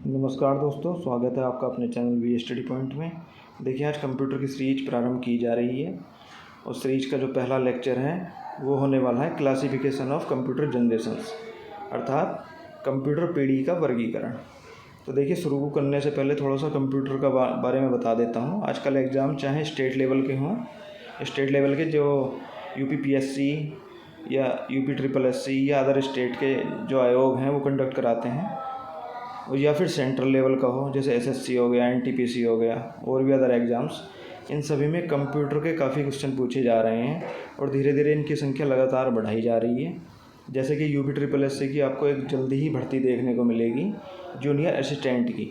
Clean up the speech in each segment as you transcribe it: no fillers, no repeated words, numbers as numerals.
नमस्कार दोस्तों, स्वागत है आपका अपने चैनल वी स्टडी पॉइंट में। देखिए, आज कंप्यूटर की सीरीज प्रारंभ की जा रही है और सीरीज का जो पहला लेक्चर है वो होने वाला है क्लासिफिकेशन ऑफ कंप्यूटर जनरेशंस, अर्थात कंप्यूटर पीढ़ी का वर्गीकरण। तो देखिए, शुरू करने से पहले थोड़ा सा कंप्यूटर का बारे में बता देता हूँ। आजकल एग्ज़ाम चाहे स्टेट लेवल के हों, स्टेट लेवल के जो UPPSC या UPSSC या अदर स्टेट के जो आयोग हैं वो कंडक्ट कराते हैं, या फिर सेंट्रल लेवल का हो जैसे SSC हो गया, NTPC हो गया और भी अदर एग्ज़ाम्स, इन सभी में कंप्यूटर के काफ़ी क्वेश्चन पूछे जा रहे हैं और धीरे धीरे इनकी संख्या लगातार बढ़ाई जा रही है। जैसे कि UPSSC की आपको एक जल्दी ही भर्ती देखने को मिलेगी जूनियर असिस्टेंट की,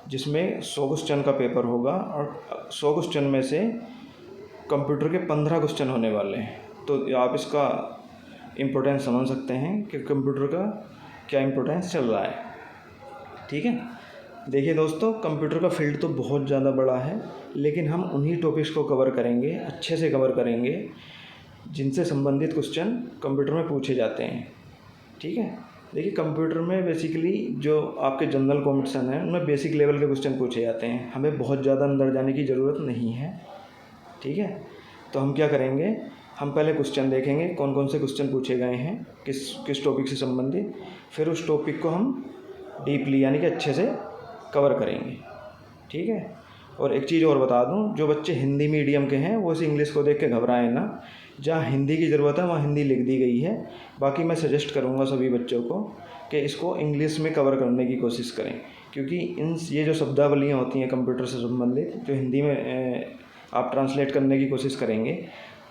जिसमें 100 क्वेश्चन का पेपर होगा और 100 क्वेश्चन में से कंप्यूटर के 15 क्वेश्चन होने वाले हैं। तो आप इसका इम्पोर्टेंस समझ सकते हैं कि कंप्यूटर का क्या इम्पोर्टेंस चल रहा है। ठीक है, देखिए दोस्तों, कंप्यूटर का फील्ड तो बहुत ज़्यादा बड़ा है, लेकिन हम उन्हीं टॉपिक्स को कवर करेंगे, अच्छे से कवर करेंगे जिनसे संबंधित क्वेश्चन कंप्यूटर में पूछे जाते हैं। ठीक है, देखिए कंप्यूटर में बेसिकली जो आपके जनरल कॉम्पिटिशन है उनमें बेसिक लेवल के क्वेश्चन पूछे जाते हैं, हमें बहुत ज़्यादा अंदर जाने की ज़रूरत नहीं है। ठीक है, तो हम क्या करेंगे, हम पहले क्वेश्चन देखेंगे कौन कौन से क्वेश्चन पूछे गए हैं किस टॉपिक से संबंधित, फिर उस टॉपिक को हम डीपली यानी कि अच्छे से कवर करेंगे। ठीक है, और एक चीज़ और बता दूं, जो बच्चे हिंदी मीडियम के हैं वो इस इंग्लिश को देख के घबराएं ना। जहाँ हिंदी की ज़रूरत है वहाँ हिंदी लिख दी गई है। बाकी मैं सजेस्ट करूँगा सभी बच्चों को कि इसको इंग्लिश में कवर करने की कोशिश करें, क्योंकि ये जो शब्दावलियाँ होती हैं कंप्यूटर से संबंधित, जो हिंदी में आप ट्रांसलेट करने की कोशिश करेंगे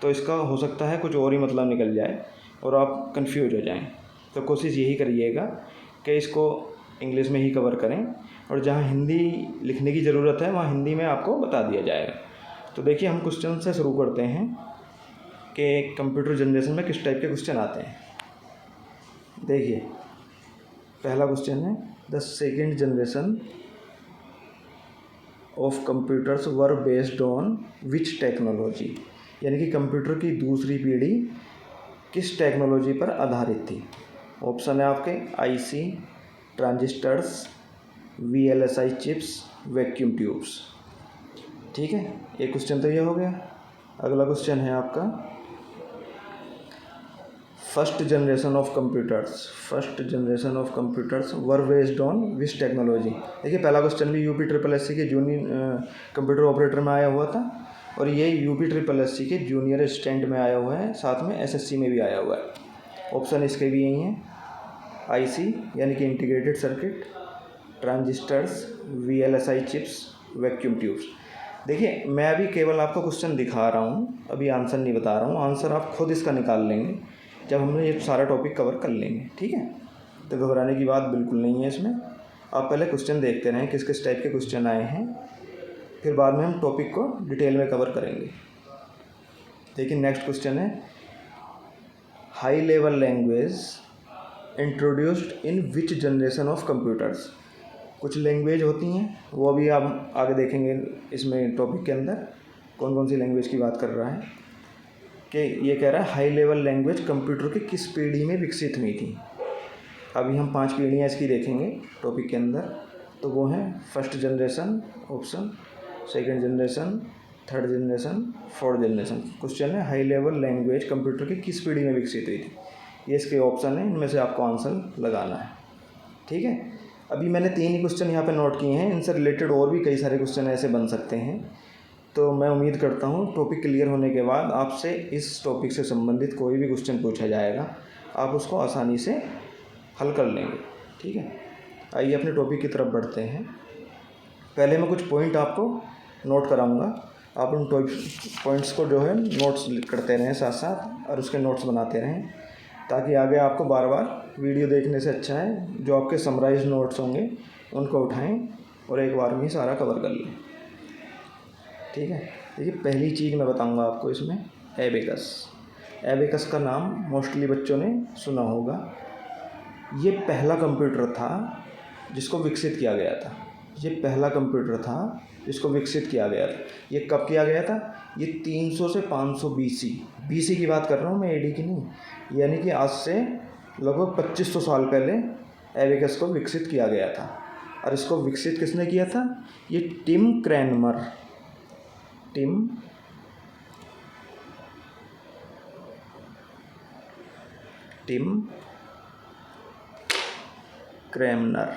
तो इसका हो सकता है कुछ और ही मतलब निकल जाए और आप कंफ्यूज हो जाएं। तो कोशिश यही करिएगा कि इसको इंग्लिश में ही कवर करें, और जहाँ हिंदी लिखने की ज़रूरत है वहाँ हिंदी में आपको बता दिया जाएगा। तो देखिए, हम क्वेश्चन से शुरू करते हैं कि कंप्यूटर जनरेशन में किस टाइप के क्वेश्चन आते हैं। देखिए, पहला क्वेश्चन है, the second generation of computers were based on which technology, यानी कि कंप्यूटर की दूसरी पीढ़ी किस टेक्नोलॉजी पर आधारित थी। ऑप्शन है आपके IC, transistors, VLSI chips, vacuum tubes. ठीक है, एक क्वेश्चन तो ये हो गया। अगला क्वेश्चन है आपका, first generation of computers were based on which technology. देखिए, पहला क्वेश्चन भी UPSSC के जूनियर कंप्यूटर ऑपरेटर में आया हुआ था और ये UPSSC के जूनियर असिस्टेंट में आया हुआ है, साथ में SSC में भी आया हुआ है। ऑप्शन इसके भी यही हैं, IC यानी कि integrated circuit, transistors, VLSI chips, vacuum tubes. देखिए, मैं अभी केवल आपको क्वेश्चन दिखा रहा हूँ, अभी आंसर नहीं बता रहा हूँ। आंसर आप खुद इसका निकाल लेंगे जब हमने ये सारा टॉपिक कवर कर लेंगे। ठीक है, तो घबराने की बात बिल्कुल नहीं है इसमें। आप पहले क्वेश्चन देखते रहें किस किस टाइप के क्वेश्चन आए हैं, फिर बाद में हम टॉपिक को डिटेल में कवर करेंगे। देखिए, नेक्स्ट क्वेश्चन है, high level language introduced in which generation of computers. कुछ लैंग्वेज होती हैं, वो अभी आप आगे देखेंगे इसमें टॉपिक के अंदर कौन कौन सी लैंग्वेज की बात कर रहा है। कि ये कह रहा है हाई लेवल लैंग्वेज कंप्यूटर की किस पीढ़ी में विकसित हुई थी। अभी हम 5 पीढ़ियाँ इसकी देखेंगे टॉपिक के अंदर, तो वो हैं first generation option, second generation, third generation, fourth generation. Question है, हाई लेवल लैंग्वेज कंप्यूटर की किस पीढ़ी में विकसित हुई थी। ये इसके ऑप्शन है, इनमें से आपको आंसर लगाना है। ठीक है, अभी मैंने 3 ही क्वेश्चन यहाँ पे नोट किए हैं, इनसे रिलेटेड और भी कई सारे क्वेश्चन ऐसे बन सकते हैं। तो मैं उम्मीद करता हूँ टॉपिक क्लियर होने के बाद आपसे इस टॉपिक से संबंधित कोई भी क्वेश्चन पूछा जाएगा, आप उसको आसानी से हल कर लेंगे। ठीक है, आइए अपने टॉपिक की तरफ बढ़ते हैं। पहले मैं कुछ पॉइंट आपको नोट कराऊँगा, आप उन पॉइंट्स को जो है नोट्स करते रहें साथ साथ, और उसके नोट्स बनाते रहें, ताकि आगे आपको बार बार वीडियो देखने से अच्छा है जो आपके समराइज नोट्स होंगे उनको उठाएं और एक बार में ही सारा कवर कर लें। ठीक है, देखिए, पहली चीज़ मैं बताऊंगा आपको इसमें, एबेकस का नाम मोस्टली बच्चों ने सुना होगा। ये पहला कंप्यूटर था जिसको विकसित किया गया था। ये कब किया गया था? ये 300 से 500 BC की बात कर रहा हूँ मैं, AD की नहीं, यानी कि आज से लगभग 2500 साल पहले एबेकस को विकसित किया गया था। और इसको विकसित किसने किया था? ये टिम क्रैमर टिम क्रैमर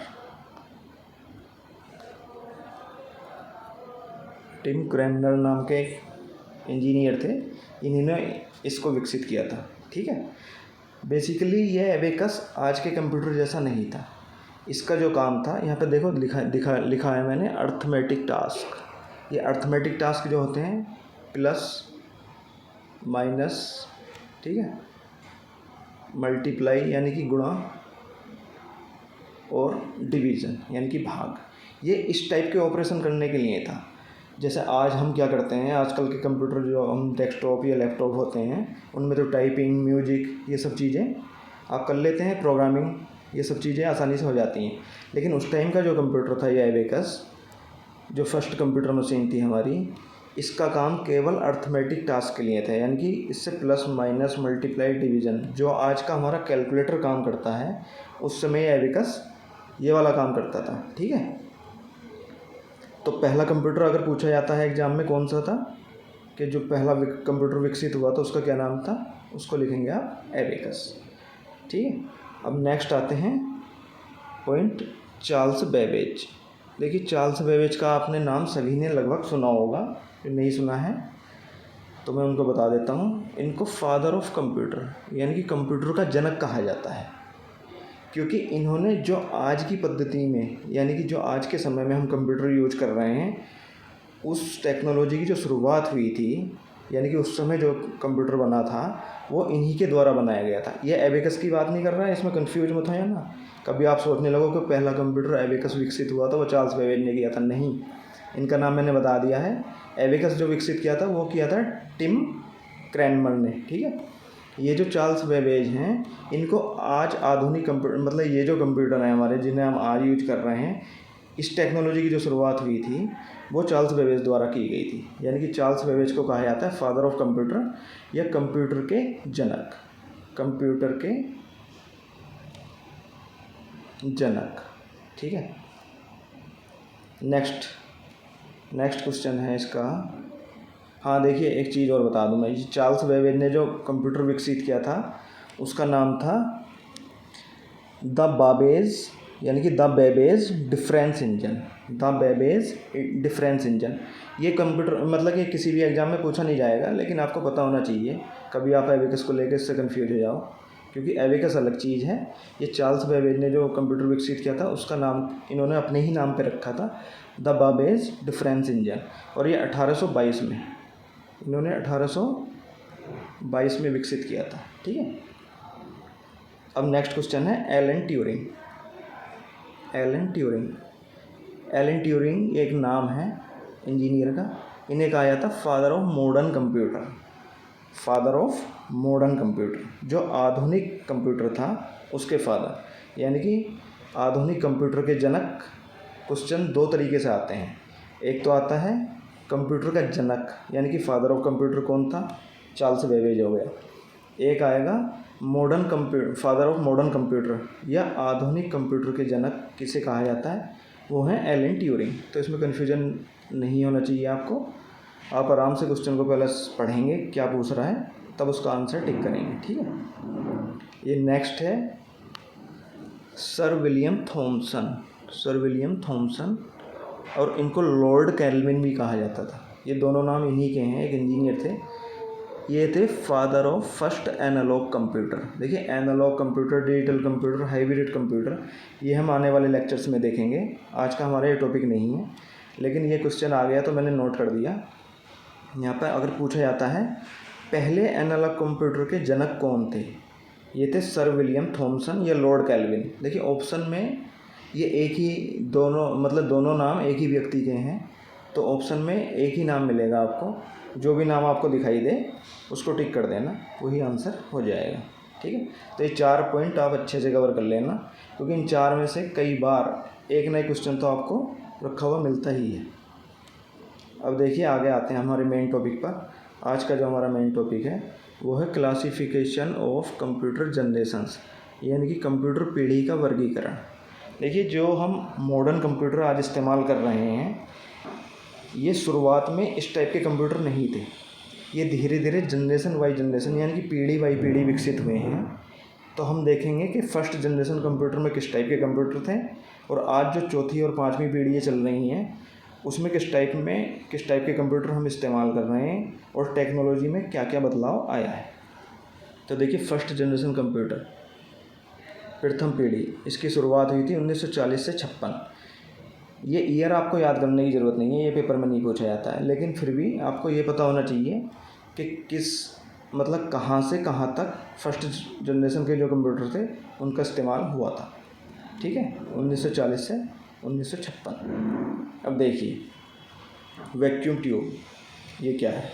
नाम के एक इंजीनियर थे, इन्होंने इसको विकसित किया था। ठीक है, बेसिकली ये एबेकस आज के कंप्यूटर जैसा नहीं था। इसका जो काम था, यहाँ पे देखो लिखा है मैंने अर्थमेटिक टास्क। ये अर्थमेटिक टास्क जो होते हैं प्लस माइनस, ठीक है, मल्टीप्लाई यानी कि गुणा और डिवीज़न यानी कि भाग, ये इस टाइप के ऑपरेशन करने के लिए था। जैसे आज हम क्या करते हैं, आजकल के कंप्यूटर जो हम डेस्कटॉप या लैपटॉप होते हैं उनमें तो टाइपिंग, म्यूजिक, ये सब चीज़ें आप कर लेते हैं, प्रोग्रामिंग, ये सब चीज़ें आसानी से हो जाती हैं। लेकिन उस टाइम का जो कंप्यूटर था, ये एबेकस जो फर्स्ट कंप्यूटर मशीन थी हमारी, इसका काम केवल अर्थमेटिक टास्क के लिए था, यानी कि इससे प्लस माइनस मल्टीप्लाई डिवीज़न जो आज का हमारा कैलकुलेटर काम करता है, उस समय एबेकस ये वाला काम करता था। ठीक है, तो पहला कंप्यूटर अगर पूछा जाता है एग्ज़ाम में कौन सा था, कि जो पहला कंप्यूटर विकसित हुआ था उसका क्या नाम था, उसको लिखेंगे आप एबेकस। ठीक है, अब नेक्स्ट आते हैं पॉइंट चार्ल्स बेबेज। देखिए चार्ल्स बेबेज का आपने नाम सभी ने लगभग सुना होगा, जो नहीं सुना है तो मैं उनको बता देता हूँ। इनको फादर ऑफ कंप्यूटर यानी कि कंप्यूटर का जनक कहा जाता है, क्योंकि इन्होंने जो आज की पद्धति में यानी कि जो आज के समय में हम कंप्यूटर यूज कर रहे हैं, उस टेक्नोलॉजी की जो शुरुआत हुई थी, यानी कि उस समय जो कंप्यूटर बना था वो इन्हीं के द्वारा बनाया गया था। ये एबेकस की बात नहीं कर रहा है, इसमें कंफ्यूज मत होइए ना, कभी आप सोचने लगो कि पहला कंप्यूटर एबेकस विकसित हुआ था वो चार्ल्स बेबेज ने किया था। नहीं, इनका नाम मैंने बता दिया है। एबेकस जो विकसित किया था वो किया था टिम क्रैमर ने। ठीक है, ये जो चार्ल्स बेबेज हैं, इनको आज आधुनिक कंप्यूटर, मतलब ये जो कंप्यूटर हैं हमारे जिन्हें हम आज यूज कर रहे हैं, इस टेक्नोलॉजी की जो शुरुआत हुई थी वो चार्ल्स बेबेज द्वारा की गई थी। यानी कि चार्ल्स बेबेज को कहा जाता है फादर ऑफ कंप्यूटर या कंप्यूटर के जनक। ठीक है, नेक्स्ट क्वेश्चन है इसका। हाँ देखिए, एक चीज़ और बता दूँ मैं, चार्ल्स बेबेज ने जो कंप्यूटर विकसित किया था उसका नाम था द बाबेज, यानी कि द बेबेज डिफरेंस इंजन। ये कंप्यूटर मतलब कि किसी भी एग्ज़ाम में पूछा नहीं जाएगा, लेकिन आपको पता होना चाहिए, कभी आप एबेकस को लेकर इससे कंफ्यूज हो जाओ, क्योंकि एबेकस अलग चीज़ है। ये चार्ल्स बेबेज ने जो कंप्यूटर विकसित किया था उसका नाम इन्होंने अपने ही नाम पे रखा था, द बाबेज डिफरेंस इंजन, और ये 1822 में इन्होंने 1822 में विकसित किया था। ठीक है, अब नेक्स्ट क्वेश्चन है एलन ट्यूरिंग एक नाम है इंजीनियर का। इन्हें कहा जाता फादर ऑफ मॉडर्न कंप्यूटर। जो आधुनिक कंप्यूटर था उसके फादर, यानी कि आधुनिक कंप्यूटर के जनक। क्वेश्चन दो तरीके से आते हैं, एक तो आता है कंप्यूटर का जनक यानी कि फादर ऑफ कंप्यूटर कौन था, चार्ल्स बेबेज हो गया। एक आएगा फादर ऑफ मॉडर्न कंप्यूटर या आधुनिक कंप्यूटर के जनक किसे कहा जाता है, वो है एलन ट्यूरिंग। तो इसमें कन्फ्यूजन नहीं होना चाहिए आपको, आप आराम से क्वेश्चन को पहले पढ़ेंगे क्या पूछ रहा है, तब उसका आंसर टिक करेंगे। ठीक है, ये नेक्स्ट है सर विलियम थॉमसन, और इनको लॉर्ड कैल्विन भी कहा जाता था। ये दोनों नाम इन्हीं के हैं, एक इंजीनियर थे, ये थे father of first analog computer. देखिए analog computer, digital computer, hybrid computer, ये हम आने वाले लेक्चर्स में देखेंगे, आज का हमारा ये टॉपिक नहीं है, लेकिन ये क्वेश्चन आ गया तो मैंने नोट कर दिया। यहाँ पर अगर पूछा जाता है पहले एनालॉग कंप्यूटर के जनक कौन थे, ये थे सर विलियम थॉमसन या लॉर्ड कैल्विन। देखिए ऑप्शन में ये एक ही दोनों नाम एक ही व्यक्ति के हैं, तो ऑप्शन में एक ही नाम मिलेगा आपको। जो भी नाम आपको दिखाई दे उसको टिक कर देना, वही आंसर हो जाएगा। ठीक है, तो ये 4 पॉइंट आप अच्छे से कवर कर लेना, क्योंकि इन 4 में से कई बार एक नए क्वेश्चन तो आपको रखा हुआ मिलता ही है। अब देखिए आगे आते हैं हमारे मेन टॉपिक पर। आज का जो हमारा मेन टॉपिक है वो है क्लासिफिकेशन ऑफ कंप्यूटर जनरेशंस, यानी कि कंप्यूटर पीढ़ी का वर्गीकरण। देखिए जो हम मॉडर्न कंप्यूटर आज इस्तेमाल कर रहे हैं, ये शुरुआत में इस टाइप के कंप्यूटर नहीं थे। ये धीरे धीरे जनरेशन बाई जनरेशन यानी कि पीढ़ी बाई पीढ़ी विकसित हुए हैं। तो हम देखेंगे कि फर्स्ट जनरेशन कंप्यूटर में किस टाइप के कंप्यूटर थे और आज जो चौथी और पाँचवीं पीढ़ी चल रही हैं उसमें किस टाइप के कंप्यूटर हम इस्तेमाल कर रहे हैं और टेक्नोलॉजी में क्या क्या बदलाव आया है। तो देखिए फर्स्ट जनरेशन कंप्यूटर, प्रथम पीढ़ी, इसकी शुरुआत हुई थी 1940 से 56। ये ईयर आपको याद करने की ज़रूरत नहीं है, ये पेपर में नहीं पूछा जाता है, लेकिन फिर भी आपको ये पता होना चाहिए कि कहाँ से कहाँ तक फर्स्ट जनरेशन के जो कंप्यूटर थे उनका इस्तेमाल हुआ था। ठीक है, 1940 से 1956। अब देखिए वैक्यूम ट्यूब, ये क्या है।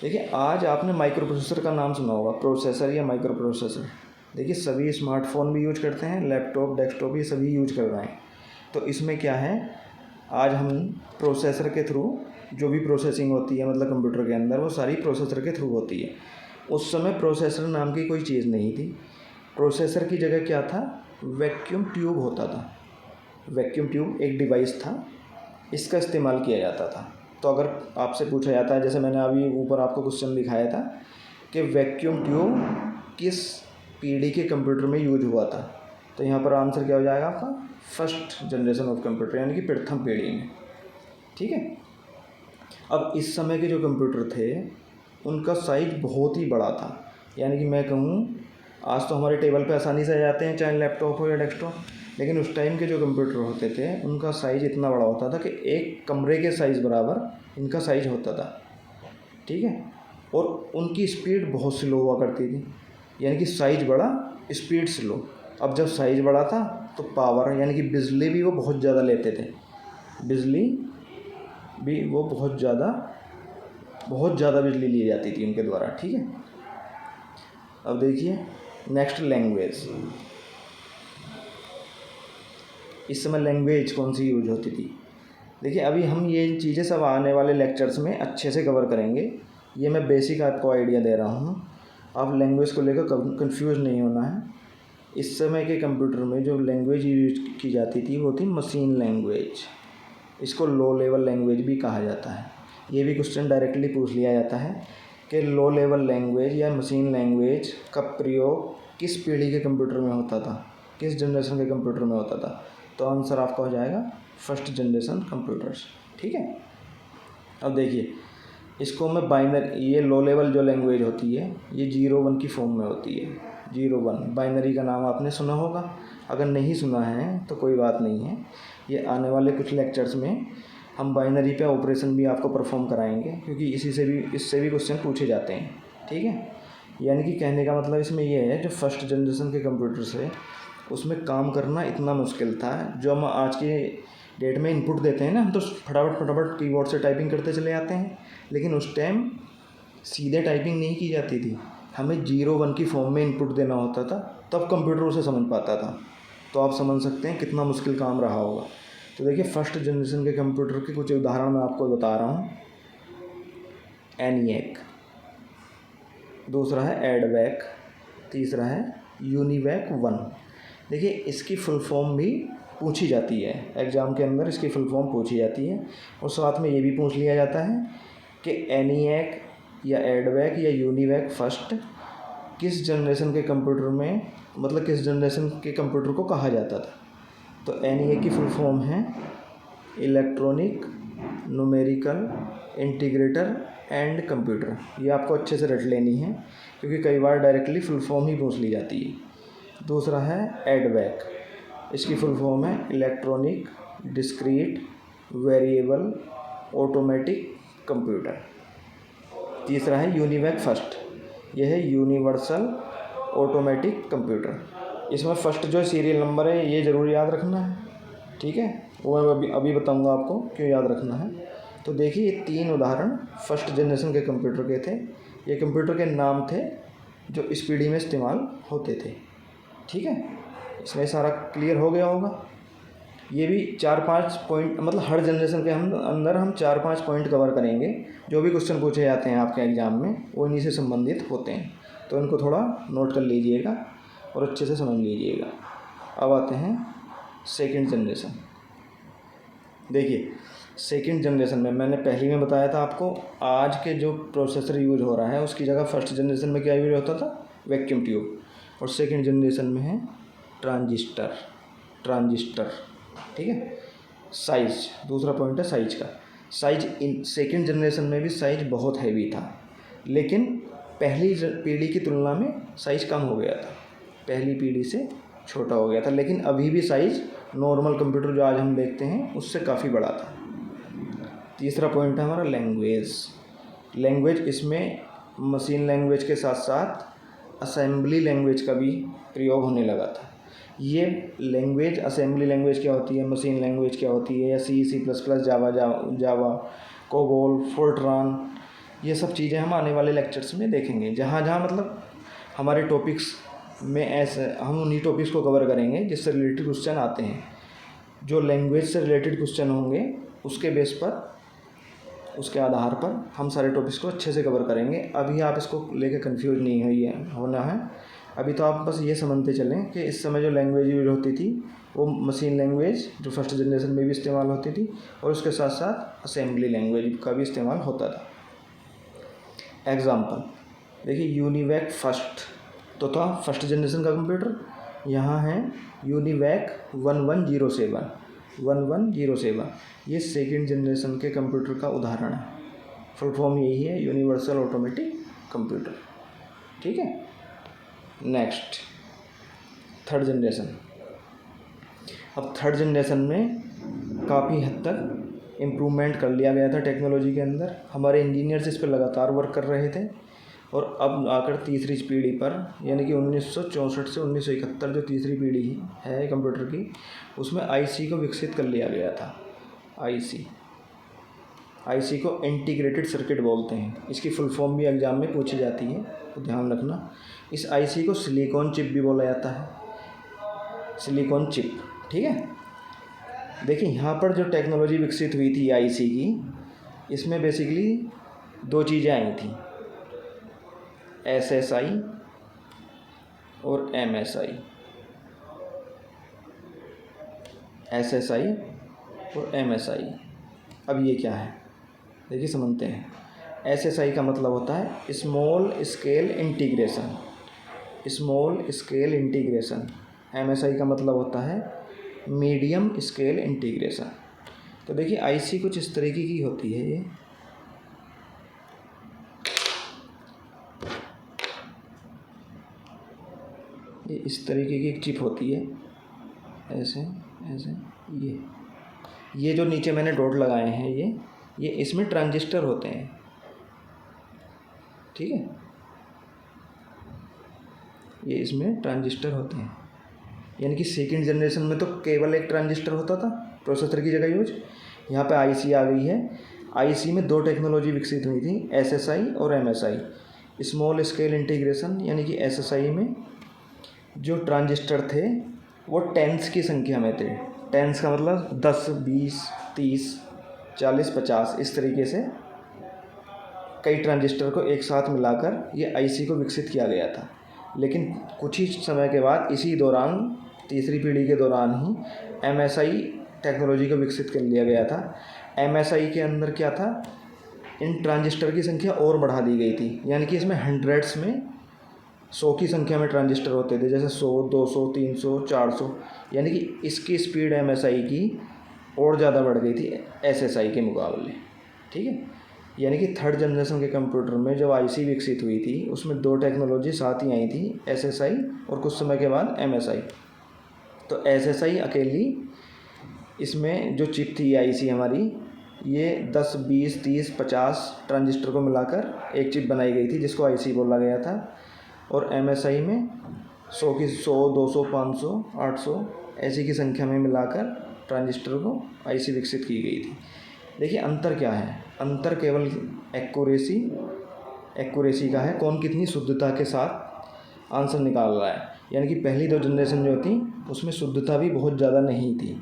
देखिए आज आपने माइक्रो प्रोसेसर का नाम सुना होगा, प्रोसेसर या माइक्रो प्रोसेसर। देखिए सभी स्मार्टफोन भी यूज करते हैं, लैपटॉप, डेस्कटॉप, ये सभी यूज कर रहे हैं। तो इसमें क्या है, आज हम प्रोसेसर के थ्रू जो भी प्रोसेसिंग होती है मतलब कंप्यूटर के अंदर, वो सारी प्रोसेसर के थ्रू होती है। उस समय प्रोसेसर नाम की कोई चीज़ नहीं थी। प्रोसेसर की जगह क्या था, वैक्यूम ट्यूब होता था। वैक्यूम ट्यूब एक डिवाइस था, इसका इस्तेमाल किया जाता था। तो अगर आपसे पूछा जाता है, जैसे मैंने अभी ऊपर आपको क्वेश्चन दिखाया था कि वैक्यूम ट्यूब किस पीढ़ी के कंप्यूटर में यूज हुआ था, तो यहाँ पर आंसर क्या हो जाएगा आपका, फर्स्ट जनरेशन ऑफ कंप्यूटर यानी कि प्रथम पीढ़ी में। ठीक है। अब इस समय के जो कंप्यूटर थे उनका साइज बहुत ही बड़ा था, यानी कि मैं कहूँ आज तो हमारे टेबल पे आसानी से आ जाते हैं, चाहे लैपटॉप हो या डेस्कटॉप, लेकिन उस टाइम के जो कंप्यूटर होते थे उनका साइज़ इतना बड़ा होता था कि एक कमरे के साइज़ बराबर इनका साइज़ होता था। ठीक है। और उनकी स्पीड बहुत स्लो हुआ करती थी, यानी कि साइज़ बड़ा, स्पीड स्लो। अब जब साइज़ बड़ा था तो पावर यानी कि बिजली भी वो बहुत ज़्यादा लेते थे, बिजली भी वो बहुत ज़्यादा बिजली ली जाती थी उनके द्वारा। ठीक है। अब देखिए नेक्स्ट लैंग्वेज। इस समय लैंग्वेज कौन सी यूज होती थी। देखिए अभी हम ये चीज़ें सब आने वाले लेक्चर्स में अच्छे से कवर करेंगे, ये मैं बेसिक आपको आइडिया दे रहा हूँ। आप लैंग्वेज को लेकर कंफ्यूज नहीं होना है। इस समय के कंप्यूटर में जो लैंग्वेज यूज की जाती थी वो थी मशीन लैंग्वेज। इसको लो लेवल लैंग्वेज भी कहा जाता है। ये भी क्वेश्चन डायरेक्टली पूछ लिया जाता है कि लो लेवल लैंग्वेज या मशीन लैंग्वेज का प्रयोग किस पीढ़ी के कंप्यूटर में होता था, किस जनरेशन के कंप्यूटर में होता था। तो आंसर आपका हो जाएगा फर्स्ट जनरेशन कंप्यूटर्स। ठीक है। अब देखिए इसको मैं ये लो लेवल जो लैंग्वेज होती है ये 0-1 की फॉर्म में होती है। 0-1 बाइनरी का नाम आपने सुना होगा, अगर नहीं सुना है तो कोई बात नहीं है, ये आने वाले कुछ लेक्चर्स में हम बाइनरी पे ऑपरेशन भी आपको परफॉर्म कराएंगे, क्योंकि इससे भी क्वेश्चन पूछे जाते हैं। ठीक है। यानी कि कहने का मतलब इसमें ये है, जो फर्स्ट जनरेशन के कंप्यूटर्स है उसमें काम करना इतना मुश्किल था। जो हम आज के डेट में इनपुट देते हैं ना, हम तो फटाफट कीबोर्ड से टाइपिंग करते चले जाते हैं, लेकिन उस टाइम सीधे टाइपिंग नहीं की जाती थी, हमें 0-1 की फॉर्म में इनपुट देना होता था, तब कंप्यूटर उसे समझ पाता था। तो आप समझ सकते हैं कितना मुश्किल काम रहा होगा। तो देखिए फर्स्ट जनरेशन के कंप्यूटर के कुछ उदाहरण मैं आपको बता रहा हूँ। ENIAC, दूसरा है एडवैक, तीसरा है यूनिवैक 1। देखिए इसकी फुल फॉर्म भी पूछी जाती है एग्ज़ाम के अंदर, इसकी फुल फॉर्म पूछी जाती है और साथ में ये भी पूछ लिया जाता है कि ENIAC या एडवैक या यूनिवैक फर्स्ट किस जनरेशन के कंप्यूटर में, मतलब किस जनरेशन के कंप्यूटर को कहा जाता था। तो ENIAC की फुल फॉर्म है electronic numerical integrator and computer. ये आपको अच्छे से रट लेनी है, क्योंकि कई बार डायरेक्टली फुल फॉर्म ही पूछ ली जाती है। दूसरा है एडवैक, इसकी फुल फॉर्म है electronic discrete variable automatic computer. तीसरा है यूनिवैक फर्स्ट, यह है यूनिवर्सल ऑटोमेटिक कंप्यूटर। इसमें फर्स्ट जो सीरियल नंबर है ये ज़रूर याद रखना है। ठीक है, वो मैं अभी बताऊंगा आपको क्यों याद रखना है। तो देखिए ये 3 उदाहरण फर्स्ट जनरेशन के कंप्यूटर के थे। ये कंप्यूटर के नाम थे जो इस पीढ़ी में इस्तेमाल होते थे। ठीक है, इसमें सारा क्लियर हो गया होगा। ये भी 4-5 पॉइंट, मतलब हर जनरेशन के अंदर हम 4-5 पॉइंट कवर करेंगे। जो भी क्वेश्चन पूछे जाते हैं आपके एग्ज़ाम में वो इन्हीं से संबंधित होते हैं, तो इनको थोड़ा नोट कर लीजिएगा और अच्छे से समझ लीजिएगा। अब आते हैं सेकंड जनरेशन। देखिए सेकंड जनरेशन में मैंने पहले में बताया था आपको, आज के जो प्रोसेसर यूज हो रहा है उसकी जगह फर्स्ट जनरेशन में क्या यूज होता था, वैक्यूम ट्यूब, और सेकंड जनरेशन में है ट्रांजिस्टर। ठीक है। साइज, दूसरा पॉइंट है साइज का। साइज इन सेकंड जनरेशन में भी साइज बहुत हैवी था, लेकिन पहली पीढ़ी की तुलना में साइज कम हो गया था, पहली पीढ़ी से छोटा हो गया था, लेकिन अभी भी साइज नॉर्मल कंप्यूटर जो आज हम देखते हैं उससे काफ़ी बड़ा था। तीसरा पॉइंट है हमारा लैंग्वेज। इसमें मशीन लैंग्वेज के साथ साथ असेंबली लैंग्वेज का भी प्रयोग होने लगा था। ये लैंग्वेज, असेंबली लैंग्वेज क्या होती है, मशीन लैंग्वेज क्या होती है, या C++, जावा, कोबोल, फोर्ट्रान, ये सब चीज़ें हम आने वाले लेक्चर्स में देखेंगे। जहाँ जहाँ मतलब हमारे टॉपिक्स में ऐसे हम उन्हीं टॉपिक्स को कवर करेंगे जिससे रिलेटेड क्वेश्चन आते हैं। जो लैंग्वेज से रिलेटेड क्वेश्चन होंगे उसके बेस पर, उसके आधार पर हम सारे टॉपिक्स को अच्छे से कवर करेंगे। अभी आप इसको लेके कंफ्यूज नहीं होना है। अभी तो आप बस ये समझते चलें कि इस समय जो लैंग्वेज यूज होती थी वो मशीन लैंग्वेज जो फर्स्ट जनरेशन में भी इस्तेमाल होती थी, और उसके साथ साथ असेंबली लैंग्वेज का भी इस्तेमाल होता था। एग्ज़ाम्पल देखिए, यूनिवैक फर्स्ट तो था फर्स्ट जनरेशन का कंप्यूटर, यहाँ है यूनिवैक 1107, ये सेकंड जनरेशन के कंप्यूटर का उदाहरण है। फुल फॉर्म यही है, यूनिवर्सल ऑटोमेटिक कंप्यूटर। ठीक है। Next third generation. अब थर्ड जनरेशन में काफ़ी हद तक इम्प्रूवमेंट कर लिया गया था टेक्नोलॉजी के अंदर। हमारे इंजीनियर्स इस पर लगातार वर्क कर रहे थे, और अब आकर तीसरी पीढ़ी पर, यानी कि 1964 से 1971 जो तीसरी पीढ़ी है कंप्यूटर की, उसमें आईसी को विकसित कर लिया गया था। आईसी को इंटीग्रेटेड सर्किट बोलते हैं। इसकी फुल फॉर्म भी एग्ज़ाम में पूछी जाती है, तो ध्यान रखना। इस आईसी को सिलिकॉन चिप भी बोला जाता है, सिलिकॉन चिप। ठीक है। देखिए यहाँ पर जो टेक्नोलॉजी विकसित हुई थी आईसी की, इसमें बेसिकली दो चीज़ें आई थी, SSI और MSI। SSI और MSI। अब ये क्या है देखिए, समझते हैं। SSI का मतलब होता है स्मॉल स्केल इंटीग्रेशन। MSI का मतलब होता है मीडियम स्केल इंटीग्रेशन। तो देखिए आईसी कुछ इस तरीके की होती है, ये इस तरीके की एक चिप होती है, ऐसे ऐसे। ये जो नीचे मैंने डॉट लगाए हैं, ये इसमें ट्रांजिस्टर होते हैं। ठीक है, ये इसमें ट्रांजिस्टर होते हैं। यानी कि सेकंड जनरेशन में तो केवल एक ट्रांजिस्टर होता था प्रोसेसर की जगह यूज। यहाँ पे आईसी आ गई है। आईसी में दो टेक्नोलॉजी विकसित हुई थी, SSI और MSI। स्मॉल स्केल इंटीग्रेशन, यानी कि SSI में जो ट्रांजिस्टर थे वो टेंस की संख्या में थे। टेंस का मतलब 10, 20, 30, 40, 50, इस तरीके से कई ट्रांजिस्टर को एक साथ मिलाकर ये आईसी को विकसित किया गया था। लेकिन कुछ ही समय के बाद, इसी दौरान, तीसरी पीढ़ी के दौरान ही MSI टेक्नोलॉजी को विकसित कर लिया गया था। MSI के अंदर क्या था, इन ट्रांजिस्टर की संख्या और बढ़ा दी गई थी। यानी कि इसमें हंड्रेड्स में 100 की संख्या में ट्रांजिस्टर होते थे, जैसे 100, 200, 300, 400। यानी कि इसकी स्पीड MSI की और ज़्यादा बढ़ गई थी SSI के मुकाबले। ठीक है। यानी कि थर्ड जनरेशन के कंप्यूटर में जब आईसी विकसित हुई थी, उसमें दो टेक्नोलॉजी साथ ही आई थी, SSI और कुछ समय के बाद MSI। तो SSI अकेली, इसमें जो चिप थी आईसी हमारी, ये 10, 20, 30, 50 ट्रांजिस्टर को मिलाकर एक चिप बनाई गई थी जिसको आईसी बोला गया था। और MSI में 100 की 100, 200, 500, 800 ऐसी की संख्या में मिलाकर ट्रांजिस्टर को आईसी विकसित की गई थी। देखिए अंतर क्या है, अंतर केवल एक्यूरेसी का है, कौन कितनी शुद्धता के साथ आंसर निकाल रहा है। यानी कि पहली दो जनरेशन जो थी उसमें शुद्धता भी बहुत ज़्यादा नहीं थी,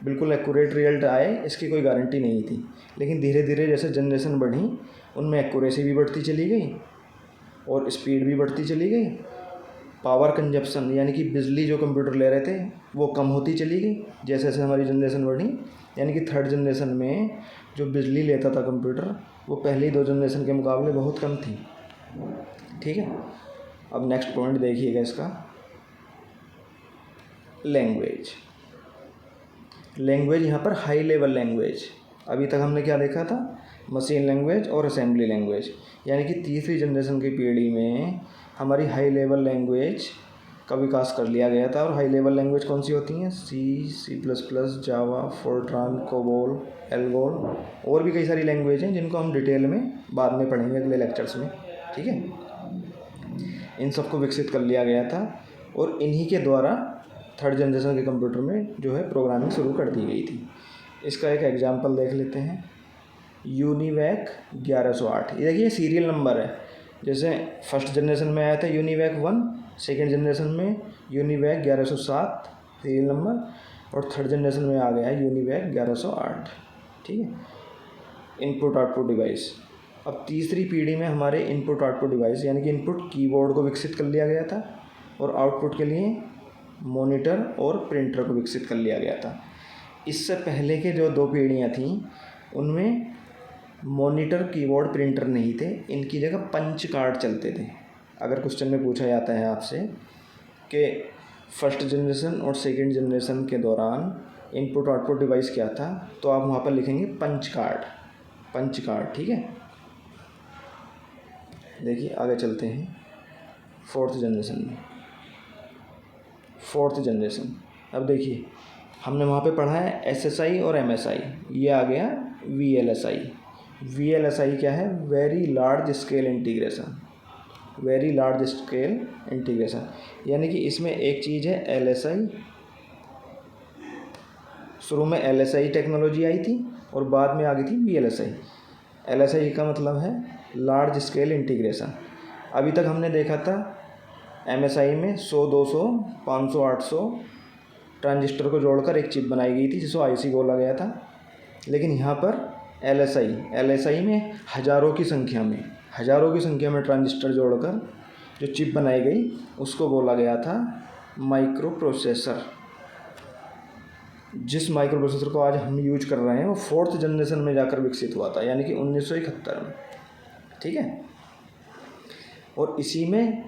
बिल्कुल एक्यूरेट रिजल्ट आए इसकी कोई गारंटी नहीं थी। लेकिन धीरे धीरे जैसे जनरेशन बढ़ी, उनमें एक्यूरेसी भी बढ़ती चली गई और स्पीड भी बढ़ती चली गई, पावर कंजप्शन यानी कि बिजली जो कंप्यूटर ले रहे थे वो कम होती चली गई जैसे जैसे हमारी जनरेशन बढ़ी। यानी कि थर्ड जनरेशन में जो बिजली लेता था कंप्यूटर वो पहली 2 जनरेशन के मुकाबले बहुत कम थी। ठीक है, अब नेक्स्ट पॉइंट देखिएगा इसका, लैंग्वेज। लैंग्वेज यहाँ पर हाई लेवल लैंग्वेज। अभी तक हमने क्या देखा था, मशीन लैंग्वेज और असेंबली लैंग्वेज। यानी कि तीसरी जनरेशन की पीढ़ी में हमारी हाई लेवल लैंग्वेज का विकास कर लिया गया था। और हाई लेवल लैंग्वेज कौन सी होती हैं, C++, जावा, फोर्ट्रान, कोबोल, एल्गोल और भी कई सारी लैंग्वेज हैं जिनको हम डिटेल में बाद में पढ़ेंगे अगले लेक्चर्स में। ठीक है, इन सबको विकसित कर लिया गया था और इन्हीं के द्वारा थर्ड जनरेशन के कंप्यूटर में जो है प्रोग्रामिंग शुरू कर दी गई थी। इसका एक एग्जांपल देख लेते हैं, यूनिवैक 1108। ये देखिए सीरियल नंबर है, जैसे फर्स्ट जनरेशन में आया था यूनिवैक 1, सेकेंड जनरेशन में यूनिवैक 1107 सीरियल नंबर, और थर्ड जनरेशन में आ गया है यूनिवैक 1108। ठीक है, इनपुट आउटपुट डिवाइस। अब तीसरी पीढ़ी में हमारे इनपुट आउटपुट डिवाइस यानी कि इनपुट कीबोर्ड को विकसित कर लिया गया था और आउटपुट के लिए मॉनिटर और प्रिंटर को विकसित कर लिया गया था। इससे पहले के जो 2 पीढ़ियाँ थीं उनमें मॉनिटर, कीबोर्ड, प्रिंटर नहीं थे, इनकी जगह पंच कार्ड चलते थे। अगर क्वेश्चन में पूछा जाता है आपसे कि फर्स्ट जनरेशन और सेकेंड जनरेशन के दौरान इनपुट आउटपुट डिवाइस क्या था, तो आप वहाँ पर लिखेंगे पंच कार्ड, पंच कार्ड। ठीक है, देखिए आगे चलते हैं फोर्थ जनरेशन में। फोर्थ जनरेशन, अब देखिए हमने वहाँ पे पढ़ा है SSI और MSI, ये आ गया VLSI। VLSI क्या है, very large scale integration, very large scale integration. यानी कि इसमें एक चीज़ है LSI, शुरू में LSI टेक्नोलॉजी आई थी और बाद में आ गई थी VLSI। LSI का मतलब है लार्ज स्केल इंटीग्रेशन। अभी तक हमने देखा था MSI में 100, 200, 500, 800 ट्रांजिस्टर को जोड़कर एक चिप बनाई गई थी जिसको IC बोला गया था। लेकिन यहाँ पर LSI में हज़ारों की संख्या में ट्रांजिस्टर जोड़कर जो चिप बनाई गई उसको बोला गया था माइक्रो प्रोसेसर। जिस माइक्रो प्रोसेसर को आज हम यूज कर रहे हैं वो फोर्थ जनरेशन में जाकर विकसित हुआ था, यानी कि 1971 में। ठीक है, और इसी में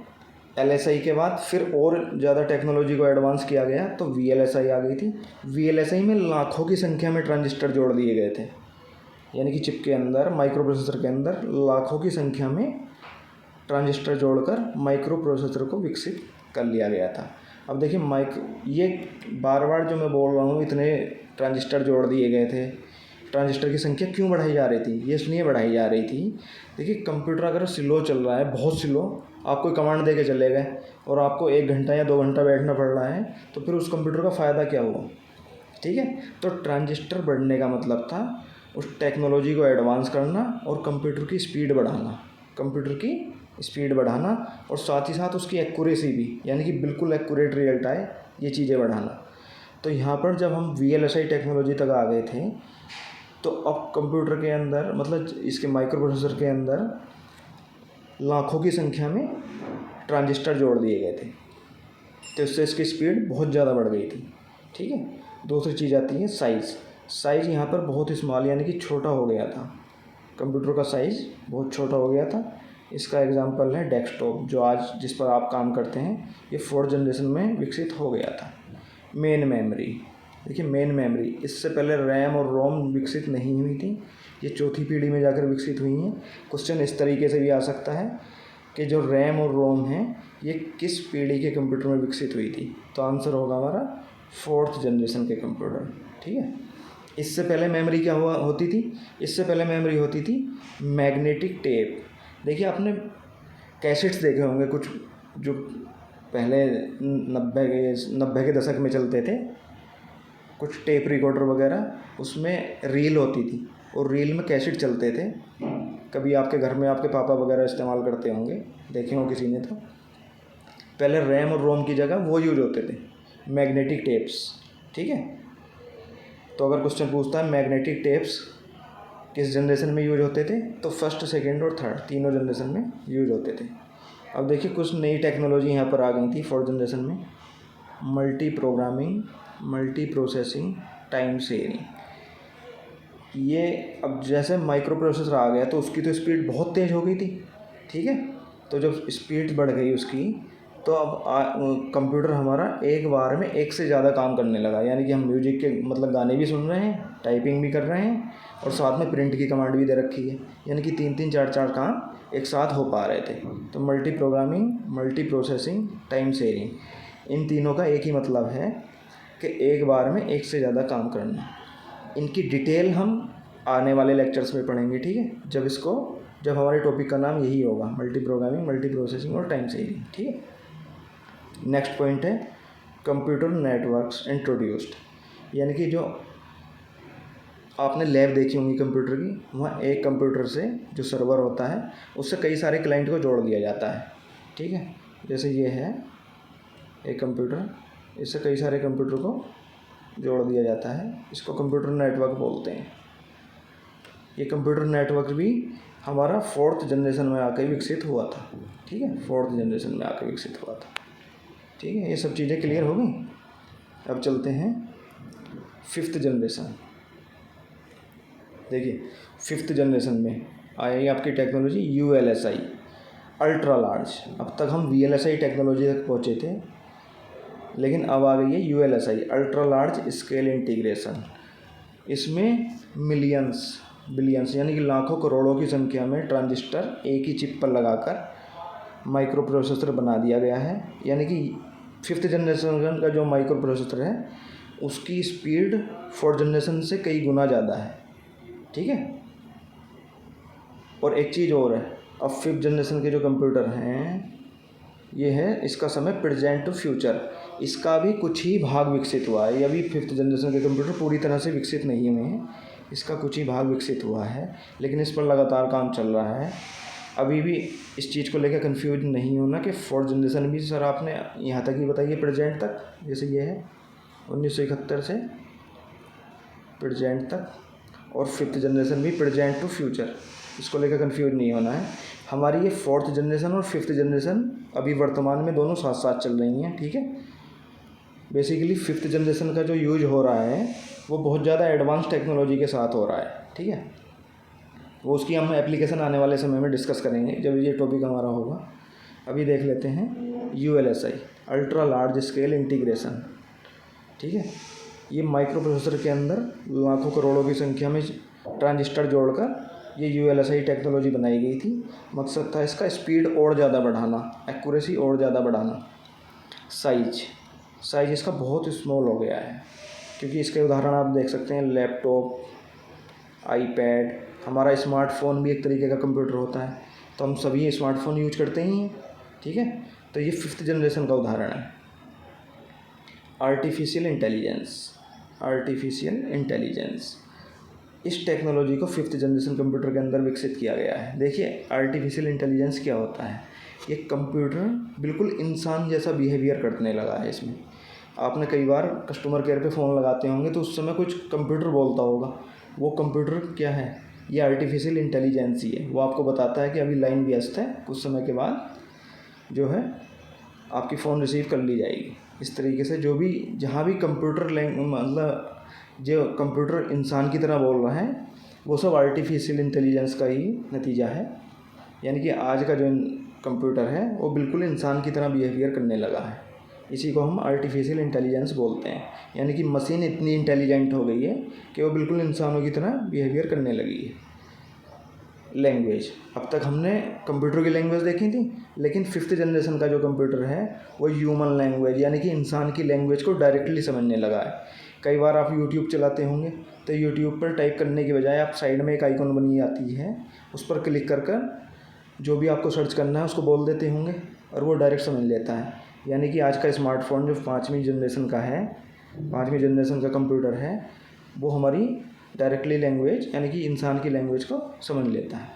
LSI के बाद फिर और ज़्यादा टेक्नोलॉजी को एडवांस किया गया तो VLSI आ गई थी। VLSI में लाखों की संख्या में ट्रांजिस्टर जोड़ दिए गए थे, यानी कि चिप के अंदर, माइक्रो प्रोसेसर के अंदर लाखों की संख्या में ट्रांजिस्टर जोड़कर माइक्रो प्रोसेसर को विकसित कर लिया गया था। अब देखिए ये बार बार जो मैं बोल रहा हूँ, इतने ट्रांजिस्टर जोड़ दिए गए थे, ट्रांजिस्टर की संख्या क्यों बढ़ाई जा रही थी, ये इसलिए बढ़ाई जा रही थी। देखिए कंप्यूटर अगर स्लो चल रहा है, बहुत स्लो, आप कोई कमांड दे के चले गए और आपको 1 घंटा या 2 घंटा बैठना पड़ रहा है, तो फिर उस कंप्यूटर का फ़ायदा क्या हुआ। ठीक है, तो ट्रांजिस्टर बढ़ने का मतलब था उस टेक्नोलॉजी को एडवांस करना और कंप्यूटर की स्पीड बढ़ाना, और साथ ही साथ उसकी एक्यूरेसी भी, यानी कि बिल्कुल एक्यूरेट रिजल्ट आए, ये चीज़ें बढ़ाना। तो यहाँ पर जब हम VLSI टेक्नोलॉजी तक आ गए थे तो अब कंप्यूटर के अंदर, मतलब इसके माइक्रो प्रोसेसर के अंदर लाखों की संख्या में ट्रांजिस्टर जोड़ दिए गए थे, तो इससे इसकी स्पीड बहुत ज़्यादा बढ़ गई थी। ठीक है, दूसरी चीज़ आती है साइज़ यहाँ पर बहुत स्मॉल, यानी कि छोटा हो गया था, कंप्यूटर का साइज़ बहुत छोटा हो गया था। इसका एग्जांपल है डेस्कटॉप, जो आज जिस पर आप काम करते हैं, ये फोर्थ जनरेशन में विकसित हो गया था। मेन मेमोरी, देखिए मेन मेमोरी, इससे पहले रैम और रोम विकसित नहीं हुई थी, ये चौथी पीढ़ी में जाकर विकसित हुई हैं। क्वेश्चन इस तरीके से भी आ सकता है कि जो रैम और रोम है ये किस पीढ़ी के कंप्यूटर में विकसित हुई थी, तो आंसर होगा हमारा फोर्थ जनरेशन के कंप्यूटर। ठीक है, इससे पहले मेमोरी क्या होती थी, इससे पहले मेमोरी होती थी मैग्नेटिक टेप। देखिए आपने कैसेट्स देखे होंगे कुछ, जो पहले 90 के दशक में चलते थे, कुछ टेप रिकॉर्डर वगैरह, उसमें रील होती थी और रील में कैसेट चलते थे। कभी आपके घर में आपके पापा वगैरह इस्तेमाल करते होंगे, देखे हो किसी ने। तो पहले रैम और रोम की जगह वो यूज होते थे, मैग्नेटिक टेप्स। ठीक है, तो अगर क्वेश्चन पूछता है मैग्नेटिक टेप्स किस जनरेशन में यूज होते थे, तो फर्स्ट, सेकेंड और थर्ड तीनों जनरेशन में यूज होते थे। अब देखिए कुछ नई टेक्नोलॉजी यहाँ पर आ गई थी 4th जनरेशन में, multi programming, multi processing, time sharing. ये अब जैसे माइक्रो प्रोसेसर आ गया तो उसकी तो स्पीड बहुत तेज़ हो गई थी, ठीक है। तो जब स्पीड बढ़ गई उसकी तो अब कंप्यूटर हमारा एक बार में एक से ज़्यादा काम करने लगा। यानी कि हम म्यूजिक के मतलब गाने भी सुन रहे हैं, टाइपिंग भी कर रहे हैं और साथ में प्रिंट की कमांड भी दे रखी है। यानी कि 3-3 4-4 काम एक साथ हो पा रहे थे। तो multi programming, multi processing, time sharing, इन तीनों का एक ही मतलब है कि एक बार में एक से ज़्यादा काम करना। इनकी डिटेल हम आने वाले लेक्चर्स में पढ़ेंगे, ठीक है। जब हमारे टॉपिक का नाम यही होगा, मल्टी प्रोग्रामिंग, मल्टी प्रोसेसिंग और टाइम शेयरिंग, ठीक है। नेक्स्ट पॉइंट है कंप्यूटर नेटवर्क्स इंट्रोड्यूस्ड। यानी कि जो आपने लैब देखी होंगी कंप्यूटर की, वहाँ एक कंप्यूटर से जो सर्वर होता है उससे कई सारे क्लाइंट को जोड़ दिया जाता है, ठीक है। जैसे ये है एक कंप्यूटर, इससे कई सारे कंप्यूटर को जोड़ दिया जाता है, इसको कंप्यूटर नेटवर्क बोलते हैं। ये कंप्यूटर नेटवर्क भी हमारा 4th जनरेशन में आकर विकसित हुआ था, ठीक है। 4th जनरेशन में आकर विकसित हुआ था, ठीक है। ये सब चीज़ें क्लियर हो गई। अब चलते हैं 5th जनरेशन। देखिए 5th जनरेशन में आई आपकी टेक्नोलॉजी ULSI, अल्ट्रा लार्ज। अब तक हम VLSI टेक्नोलॉजी तक पहुँचे थे, लेकिन अब आ गई है ULSI, ultra large scale integration. इसमें मिलियंस, बिलियंस यानी कि लाखों करोड़ों की संख्या में ट्रांजिस्टर एक ही चिप पर लगाकर माइक्रो प्रोसेसर बना दिया गया है। यानी कि 5th जनरेशन का जो माइक्रो प्रोसेसर है उसकी स्पीड 4th जनरेशन से कई गुना ज़्यादा है, ठीक है। और एक चीज़ और है, अब 5th जनरेशन के जो कंप्यूटर हैं ये है, इसका समय प्रेजेंट टू फ्यूचर, इसका भी कुछ ही भाग विकसित हुआ है। ये अभी 5th जनरेशन के कंप्यूटर पूरी तरह से विकसित नहीं हुए हैं, इसका कुछ ही भाग विकसित हुआ है, लेकिन इस पर लगातार काम चल रहा है। अभी भी इस चीज़ को लेकर कंफ्यूज नहीं होना कि 4th जनरेशन भी सर आपने यहाँ तक ही बताइए प्रेजेंट तक, जैसे ये है 1971 से प्रेजेंट तक, और 5th जनरेशन भी प्रेजेंट टू फ्यूचर, इसको लेकर कंफ्यूज नहीं होना है। हमारी ये 4th जनरेशन और 5th जनरेशन अभी वर्तमान में दोनों साथ साथ चल रही हैं, ठीक है। बेसिकली 5th जनरेशन का जो यूज हो रहा है वो बहुत ज़्यादा एडवांस टेक्नोलॉजी के साथ हो रहा है, ठीक है। वो उसकी हम एप्लीकेशन आने वाले समय में डिस्कस करेंगे जब ये टॉपिक हमारा होगा। अभी देख लेते हैं ULSI, ultra large scale integration, ठीक है। ये माइक्रो प्रोसेसर के अंदर लाखों करोड़ों की संख्या में ट्रांजिस्टर जोड़कर ये ULSI टेक्नोलॉजी बनाई गई थी। मकसद था इसका स्पीड और ज़्यादा बढ़ाना, एक्यूरेसी और ज़्यादा बढ़ाना। साइज इसका बहुत स्मॉल हो गया है, क्योंकि इसके उदाहरण आप देख सकते हैं लैपटॉप, आईपैड, हमारा स्मार्टफ़ोन भी एक तरीके का कंप्यूटर होता है, तो हम सभी स्मार्टफ़ोन यूज करते ही हैं, ठीक है। तो ये 5th जनरेशन का उदाहरण है। आर्टिफिशियल इंटेलिजेंस, इस टेक्नोलॉजी को 5th जनरेशन कंप्यूटर के अंदर विकसित किया गया है। देखिए आर्टिफिशियल इंटेलिजेंस क्या होता है, ये कंप्यूटर बिल्कुल इंसान जैसा बिहेवियर करने लगा है। इसमें आपने कई बार कस्टमर केयर पे फ़ोन लगाते होंगे तो उस समय कुछ कंप्यूटर बोलता होगा, वो कंप्यूटर क्या है, ये आर्टिफिशियल इंटेलिजेंस ही है। वो आपको बताता है कि अभी लाइन व्यस्त है, कुछ समय के बाद जो है आपकी फ़ोन रिसीव कर ली जाएगी। इस तरीके से जो भी जहाँ भी कंप्यूटर मतलब जो कंप्यूटर इंसान की तरह बोल रहा है वो सब आर्टिफिशियल इंटेलिजेंस का ही नतीजा है। यानी कि आज का जो कंप्यूटर है वो बिल्कुल इंसान की तरह बिहेवियर करने लगा है, इसी को हम आर्टिफिशियल इंटेलिजेंस बोलते हैं। यानी कि मशीन इतनी इंटेलिजेंट हो गई है कि वो बिल्कुल इंसानों की तरह बिहेवियर करने लगी है। लैंग्वेज, अब तक हमने कंप्यूटर की लैंग्वेज देखी थी, लेकिन 5th जनरेशन का जो कंप्यूटर है वो ह्यूमन लैंग्वेज यानी कि इंसान की लैंग्वेज को डायरेक्टली समझने लगा है। कई बार आप यूट्यूब चलाते होंगे तो यूट्यूब पर टाइप करने की बजाय आप साइड में एक आइकॉन बनी आती है, उस पर क्लिक कर जो भी आपको सर्च करना है उसको बोल देते होंगे और वो डायरेक्ट समझ लेता है। यानी कि आज का स्मार्टफ़ोन जो 5वीं जनरेशन का है, 5वीं जनरेशन का कंप्यूटर है, वो हमारी डायरेक्टली लैंग्वेज यानी कि इंसान की लैंग्वेज को समझ लेता है।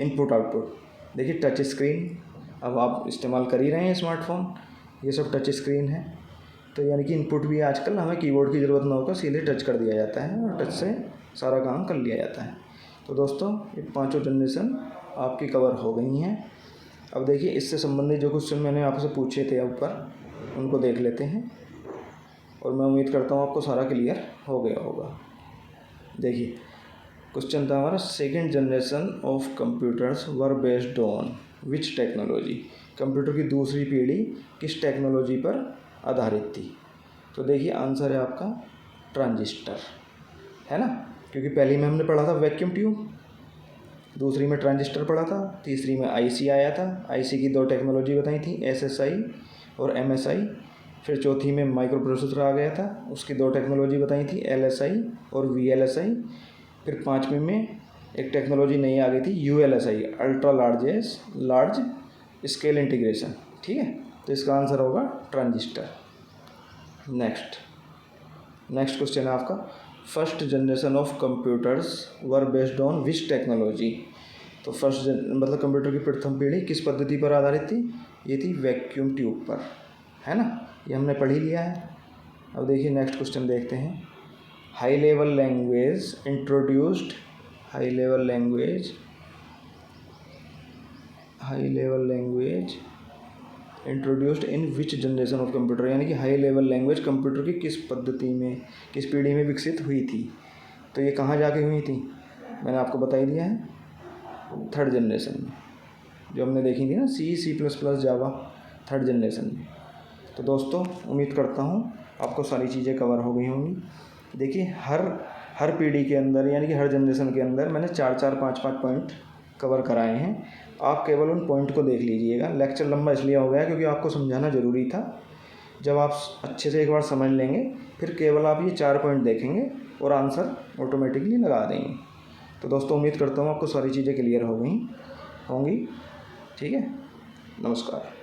इनपुट आउटपुट, देखिए टच स्क्रीन, अब आप इस्तेमाल कर ही रहे हैं स्मार्टफ़ोन, ये सब टच स्क्रीन है। तो यानी कि इनपुट भी आजकल हमें कीबोर्ड की ज़रूरत ना होकर सीधे टच कर दिया जाता है और टच से सारा काम कर लिया जाता है। तो दोस्तों ये 5 जनरेशन आपकी कवर हो गई हैं। अब देखिए इससे संबंधित जो क्वेश्चन मैंने आपसे पूछे थे ऊपर, उनको देख लेते हैं और मैं उम्मीद करता हूँ आपको सारा क्लियर हो गया होगा। देखिए क्वेश्चन था हमारा, second generation of computers were based on which technology. Computer की दूसरी पीढ़ी किस टेक्नोलॉजी पर आधारित थी। तो देखिए आंसर है आपका ट्रांजिस्टर, है ना, क्योंकि पहली में हमने पढ़ा था वैक्यूम ट्यूब, दूसरी में ट्रांजिस्टर पढ़ा था, तीसरी में आईसी आया था। आईसी की 2 टेक्नोलॉजी बताई थी, एसएसआई और एमएसआई। फिर चौथी में माइक्रो प्रोसेसर आ गया था, उसकी 2 टेक्नोलॉजी बताई थी, एलएसआई और वीएलएसआई। फिर 5वीं में एक टेक्नोलॉजी नई आ गई थी, ULSI, ultra large scale integration. ठीक है, तो इसका आंसर होगा ट्रांजिस्टर। नेक्स्ट क्वेश्चन है आपका, first generation of computers were based on which technology. तो मतलब कंप्यूटर की प्रथम पीढ़ी किस पद्धति पर आधारित थी, ये थी वैक्यूम ट्यूब पर, है ना, ये हमने पढ़ ही लिया है। अब देखिए नेक्स्ट क्वेश्चन देखते हैं, high level language introduced in which generation of computer, यानी कि हाई लेवल लैंग्वेज कंप्यूटर की किस पद्धति में, किस पीढ़ी में विकसित हुई थी। तो ये कहाँ जाके हुई थी, मैंने आपको बता ही दिया है, 3rd जनरेशन में, जो हमने देखी थी ना, C++, जावा, 3rd जनरेशन में। तो दोस्तों उम्मीद करता हूँ आपको सारी चीज़ें कवर हो गई होंगी। देखिए हर पीढ़ी के अंदर, यानी कि हर जनरेशन के अंदर मैंने 4-4, 5-5 पॉइंट कवर कराए हैं। आप केवल उन पॉइंट को देख लीजिएगा। लेक्चर लंबा इसलिए हो गया क्योंकि आपको समझाना ज़रूरी था। जब आप अच्छे से एक बार समझ लेंगे, फिर केवल आप ये 4 पॉइंट देखेंगे और आंसर ऑटोमेटिकली लगा देंगे। तो दोस्तों उम्मीद करता हूँ आपको सारी चीज़ें क्लियर हो गई होंगी। ठीक है, नमस्कार।